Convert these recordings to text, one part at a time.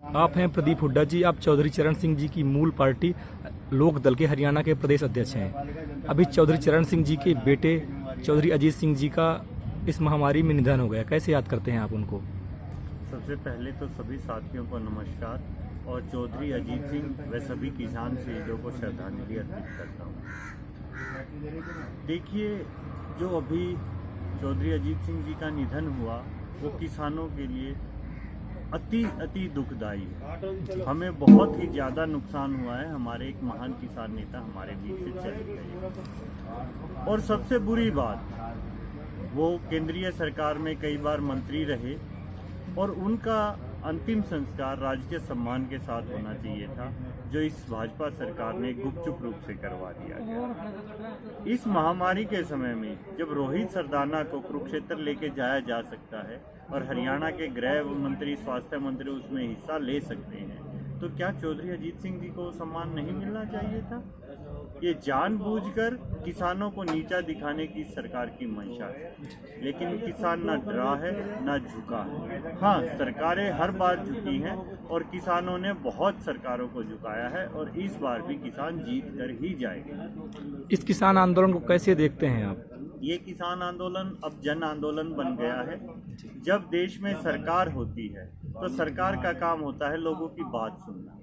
आप हैं प्रदीप हुड्डा जी, आप चौधरी चरण सिंह जी की मूल पार्टी लोक दल के हरियाणा के प्रदेश अध्यक्ष हैं। अभी चौधरी चरण सिंह जी के बेटे चौधरी अजीत सिंह जी का इस महामारी में निधन हो गया, कैसे याद करते हैं आप उनको? सबसे पहले तो सभी साथियों को नमस्कार और चौधरी अजीत सिंह व सभी किसान शहीदों को श्रद्धांजलि अर्पित करता हूँ। देखिए, जो अभी चौधरी अजीत सिंह जी का निधन हुआ वो किसानों के लिए अति दुखदाई है। हमें बहुत ही ज़्यादा नुकसान हुआ है। हमारे एक महान किसान नेता हमारे बीच से चले गए और सबसे बुरी बात, वो केंद्रीय सरकार में कई बार मंत्री रहे और उनका अंतिम संस्कार राजकीय सम्मान के साथ होना चाहिए था, जो इस भाजपा सरकार ने गुपचुप रूप से करवा दिया गया। इस महामारी के समय में जब रोहित सरदाना को कुरुक्षेत्र लेके जाया जा सकता है और हरियाणा के गृह मंत्री, स्वास्थ्य मंत्री उसमें हिस्सा ले सकते हैं, तो क्या चौधरी अजीत सिंह जी को सम्मान नहीं मिलना चाहिए था? ये जानबूझकर किसानों को नीचा दिखाने की सरकार की मंशा है, लेकिन किसान ना डरा है ना झुका है। हाँ, सरकारें हर बार झुकी हैं और किसानों ने बहुत सरकारों को झुकाया है और इस बार भी किसान जीत कर ही जाएंगे। इस किसान आंदोलन को कैसे देखते हैं आप? ये किसान आंदोलन अब जन आंदोलन बन गया है। जब देश में सरकार होती है तो सरकार का काम होता है लोगों की बात सुनना,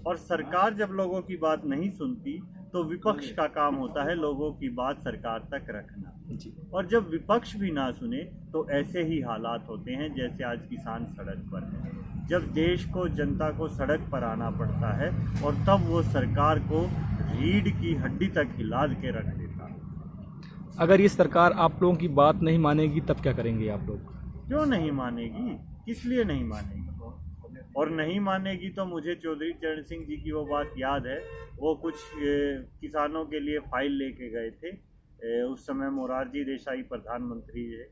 और सरकार जब लोगों की बात नहीं सुनती तो विपक्ष का काम होता है लोगों की बात सरकार तक रखना। और जब विपक्ष भी ना सुने तो ऐसे ही हालात होते हैं जैसे आज किसान सड़क पर है। जब देश को, जनता को सड़क पर आना पड़ता है और तब वो सरकार को रीढ़ की हड्डी तक हिला के रख देता है। अगर ये सरकार आप लोगों की बात नहीं मानेगी तब क्या करेंगे आप लोग? क्यों नहीं मानेगी? किस लिए नहीं मानेगी? और नहीं मानेगी तो मुझे चौधरी चरण सिंह जी की वो बात याद है। वो कुछ किसानों के लिए फाइल लेके गए थे। उस समय मोरारजी देसाई प्रधानमंत्री थे,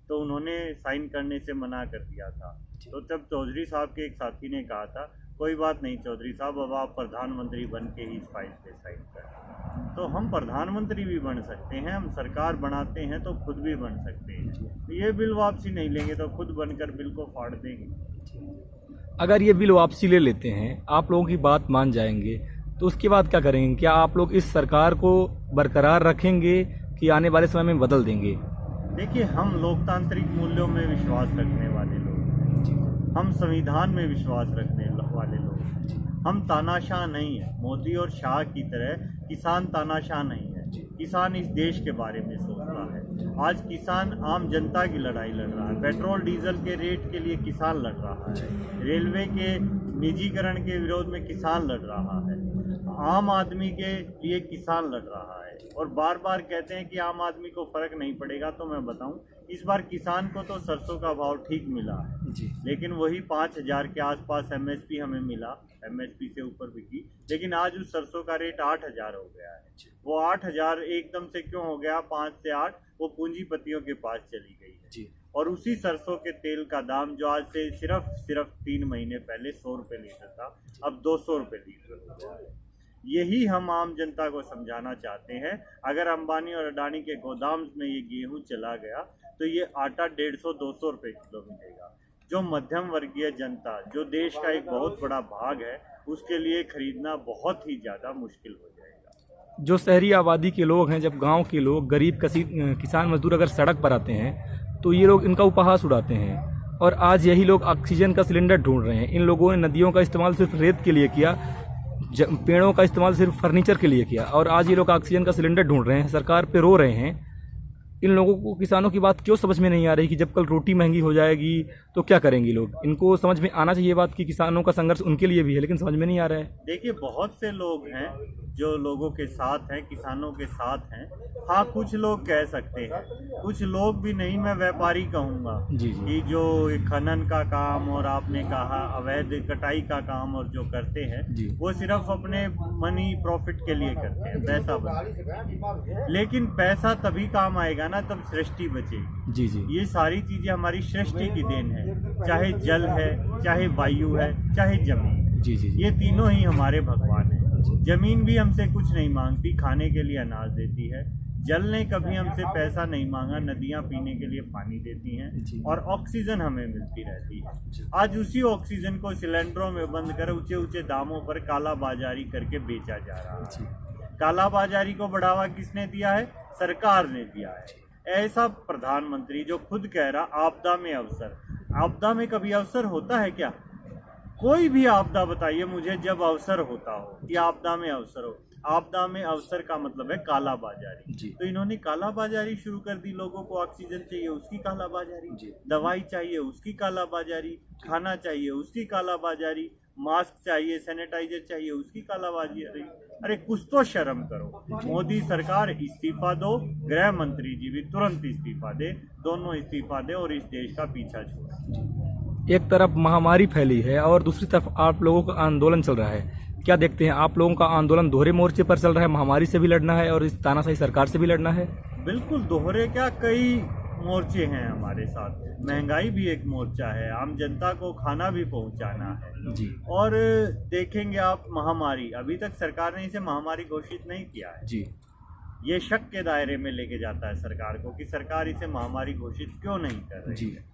तो उन्होंने साइन करने से मना कर दिया था। तो तब चौधरी साहब के एक साथी ने कहा था, कोई बात नहीं चौधरी साहब, अब आप प्रधानमंत्री बन के ही इस फाइल पे साइन करें। तो हम प्रधानमंत्री भी बन सकते हैं, हम सरकार बनाते हैं तो खुद भी बन सकते हैं। ये बिल वापसी नहीं लेंगे तो खुद बनकर बिल को फाड़ देंगे। अगर ये बिल वापसी ले लेते हैं, आप लोगों की बात मान जाएंगे, तो उसके बाद क्या करेंगे? क्या आप लोग इस सरकार को बरकरार रखेंगे कि आने वाले समय में बदल देंगे? देखिए, हम लोकतांत्रिक मूल्यों में विश्वास रखने वाले लोग हैं। हम संविधान में विश्वास रखने वाले लोग हैं। हम तानाशाह नहीं है। मोदी और शाह की तरह किसान तानाशाह नहीं है। किसान इस देश के बारे में सोचता है। आज किसान आम जनता की लड़ाई लड़ रहा है। पेट्रोल डीजल के रेट के लिए किसान लड़ रहा है। रेलवे के निजीकरण के विरोध में किसान लड़ रहा है। आम आदमी के लिए किसान लड़ रहा है। और बार बार कहते हैं कि आम आदमी को फर्क नहीं पड़ेगा, तो मैं बताऊं, इस बार किसान को तो सरसों का भाव ठीक मिला है जी, लेकिन वही 5,000 के आसपास एमएसपी हमें मिला। एमएसपी से ऊपर बिकी, लेकिन आज उस सरसों का रेट 8,000 हो गया है। वो 8,000 एकदम से क्यों हो गया? 5 से 8 वो पूंजीपतियों के पास चली गई है जी। और उसी सरसों के तेल का दाम जो आज से सिर्फ 3 महीने पहले 100 रुपये लीटर था, अब 200 रुपये लीटर हो गया है। यही हम आम जनता को समझाना चाहते हैं। अगर अंबानी और अडानी के गोदाम में ये गेहूं चला गया तो ये आटा 150-200 रुपये किलो मिलेगा। जो मध्यम वर्गीय जनता, जो देश का एक बहुत बड़ा भाग है, उसके लिए खरीदना बहुत ही ज़्यादा मुश्किल हो जाएगा। जो शहरी आबादी के लोग हैं, जब गांव के लोग, गरीब किसान मजदूर अगर सड़क पर आते हैं तो ये लोग इनका उपहास उड़ाते हैं। और आज यही लोग ऑक्सीजन का सिलेंडर ढूंढ रहे हैं। इन लोगों ने नदियों का इस्तेमाल सिर्फ रेत के लिए किया, पेड़ों का इस्तेमाल सिर्फ फर्नीचर के लिए किया, और आज ये लोग ऑक्सीजन का सिलेंडर ढूंढ रहे हैं, सरकार पे रो रहे हैं। इन लोगों को, किसानों की बात क्यों समझ में नहीं आ रही कि जब कल रोटी महंगी हो जाएगी तो क्या करेंगे लोग? इनको समझ में आना चाहिए बात कि किसानों का संघर्ष उनके लिए भी है, लेकिन समझ में नहीं आ रहा है। देखिए, बहुत से लोग हैं जो लोगों के साथ हैं, किसानों के साथ हैं। हाँ, कुछ लोग कह सकते हैं, कुछ लोग भी नहीं, मैं व्यापारी कहूँगा कि जो खनन का काम और आपने कहा अवैध कटाई का काम और जो करते हैं, वो सिर्फ अपने मनी प्रॉफिट के लिए करते हैं, पैसा बचेगा। लेकिन पैसा तभी काम आएगा ना तब सृष्टि बचेगी। जी। ये सारी चीजें हमारी सृष्टि की देन है, चाहे जल है, चाहे वायु है, चाहे जमीन। जी। ये तीनों ही हमारे भगवान हैं। जमीन भी हमसे कुछ नहीं मांगती, खाने के लिए अनाज देती है। जल ने कभी हमसे पैसा नहीं मांगा, नदियां पीने के लिए पानी देती हैं और ऑक्सीजन हमें मिलती रहती है। आज उसी ऑक्सीजन को सिलेंडरों में बंद कर ऊंचे ऊंचे दामों पर काला बाजारी करके बेचा जा रहा है। काला बाजारी को बढ़ावा किसने दिया है? सरकार ने दिया है। ऐसा प्रधानमंत्री जो खुद कह रहा आपदा में अवसर, आपदा में कभी अवसर होता है क्या? कोई भी आपदा बताइए मुझे जब अवसर होता हो कि आपदा में अवसर हो। आपदा में अवसर का मतलब है काला बाजारी। तो इन्होंने काला बाजारी शुरू कर दी। लोगों को ऑक्सीजन चाहिए उसकी काला बाजारी, दवाई चाहिए उसकी काला बाजारी, खाना चाहिए उसकी काला बाजारी, मास्क चाहिए, सैनिटाइजर चाहिए उसकी काला बाजारी। अरे कुछ तो शर्म करो। मोदी सरकार इस्तीफा दो, गृह मंत्री जी भी तुरंत इस्तीफा दे, दोनों इस्तीफा दे और इस देश का पीछा छोड़े। एक तरफ महामारी फैली है और दूसरी तरफ आप लोगों का आंदोलन चल रहा है। क्या देखते हैं, आप लोगों का आंदोलन दोहरे मोर्चे पर चल रहा है? महामारी से भी लड़ना है और इस तानाशाही सरकार से भी लड़ना है? बिल्कुल दोहरे क्या, कई मोर्चे हैं हमारे साथ। महंगाई भी एक मोर्चा है, आम जनता को खाना भी पहुंचाना है जी। और देखेंगे आप महामारी, अभी तक सरकार ने इसे महामारी घोषित नहीं किया है जी। ये शक के दायरे में लेके जाता है सरकार को कि सरकार इसे महामारी घोषित क्यों नहीं कर रही है।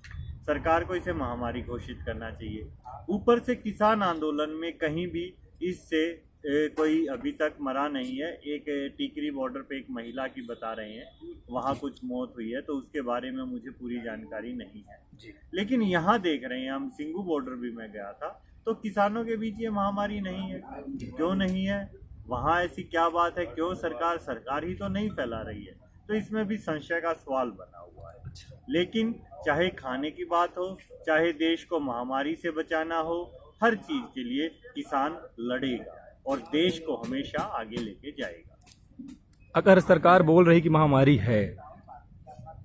सरकार को इसे महामारी घोषित करना चाहिए। ऊपर से किसान आंदोलन में कहीं भी इससे कोई अभी तक मरा नहीं है। एक टिकरी बॉर्डर पे एक महिला की बता रहे हैं वहाँ कुछ मौत हुई है, तो उसके बारे में मुझे पूरी जानकारी नहीं है जी। लेकिन यहाँ देख रहे हैं हम, सिंगू बॉर्डर भी मैं गया था, तो किसानों के बीच ये महामारी नहीं है। क्यों नहीं है? वहाँ ऐसी क्या बात है? क्यों सरकार ही तो नहीं फैला रही है? तो इसमें भी संशय का सवाल बना हुआ है। लेकिन चाहे खाने की बात हो, चाहे देश को महामारी से बचाना हो, हर चीज के लिए किसान लड़ेगा और देश को हमेशा आगे लेके जाएगा। अगर सरकार बोल रही कि महामारी है,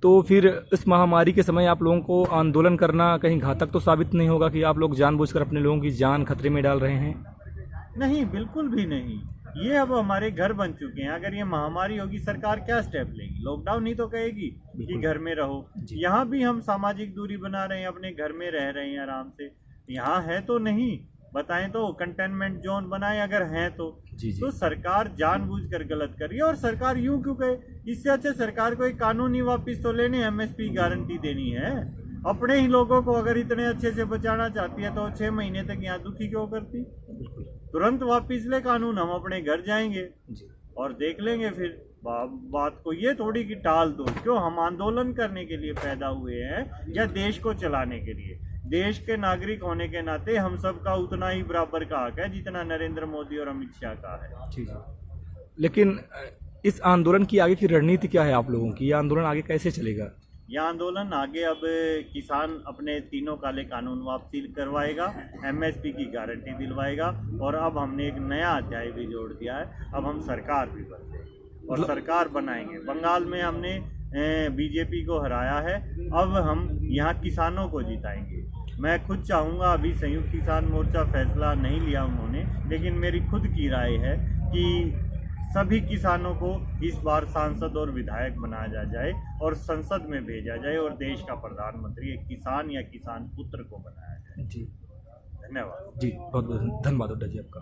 तो फिर इस महामारी के समय आप लोगों को आंदोलन करना कहीं घातक तो साबित नहीं होगा कि आप लोग जानबूझकर अपने लोगों की जान खतरे में डाल रहे हैं? नहीं, बिल्कुल भी नहीं। ये अब हमारे घर बन चुके हैं। अगर ये महामारी होगी, सरकार क्या स्टेप लेगी? लॉकडाउन ही तो कहेगी कि घर में रहो। यहाँ भी हम सामाजिक दूरी बना रहे हैं, अपने घर में रह रहे हैं आराम से। यहाँ है तो नहीं, बताएं तो कंटेनमेंट जोन बनाए अगर हैं तो। तो सरकार जानबूझकर गलत कर रही है। और सरकार यूं क्यों कहे? इससे अच्छा सरकार को एक कानूनी वापिस तो लेने, एमएसपी गारंटी देनी है। अपने ही लोगों को अगर इतने अच्छे से बचाना चाहती है तो 6 महीने तक यहाँ दुखी क्यों करती? तुरंत वापिस ले कानून, हम अपने घर जाएंगे और देख लेंगे फिर बात को। ये थोड़ी कि टाल दो। क्यों? हम आंदोलन करने के लिए पैदा हुए हैं या देश को चलाने के लिए? देश के नागरिक होने के नाते हम सब का उतना ही बराबर का हक है जितना नरेंद्र मोदी और अमित शाह का है। लेकिन इस आंदोलन की आगे की रणनीति क्या है आप लोगों की? यह आंदोलन आगे कैसे चलेगा? यह आंदोलन आगे, अब किसान अपने तीनों काले कानून वापसी करवाएगा, एमएसपी की गारंटी दिलवाएगा और अब हमने एक नया अध्याय भी जोड़ दिया है। अब हम सरकार भी बनते हैं और सरकार बनाएंगे। बंगाल में हमने बीजेपी को हराया है, अब हम यहाँ किसानों को जिताएंगे। मैं खुद चाहूँगा, अभी संयुक्त किसान मोर्चा फैसला नहीं लिया उन्होंने, लेकिन मेरी खुद की राय है कि सभी किसानों को इस बार सांसद और विधायक बनाया जाए और संसद में भेजा जाए और देश का प्रधानमंत्री एक किसान या किसान पुत्र को बनाया जाए। जी धन्यवाद। जी, बहुत बहुत धन्यवाद उड्डा जी आपका।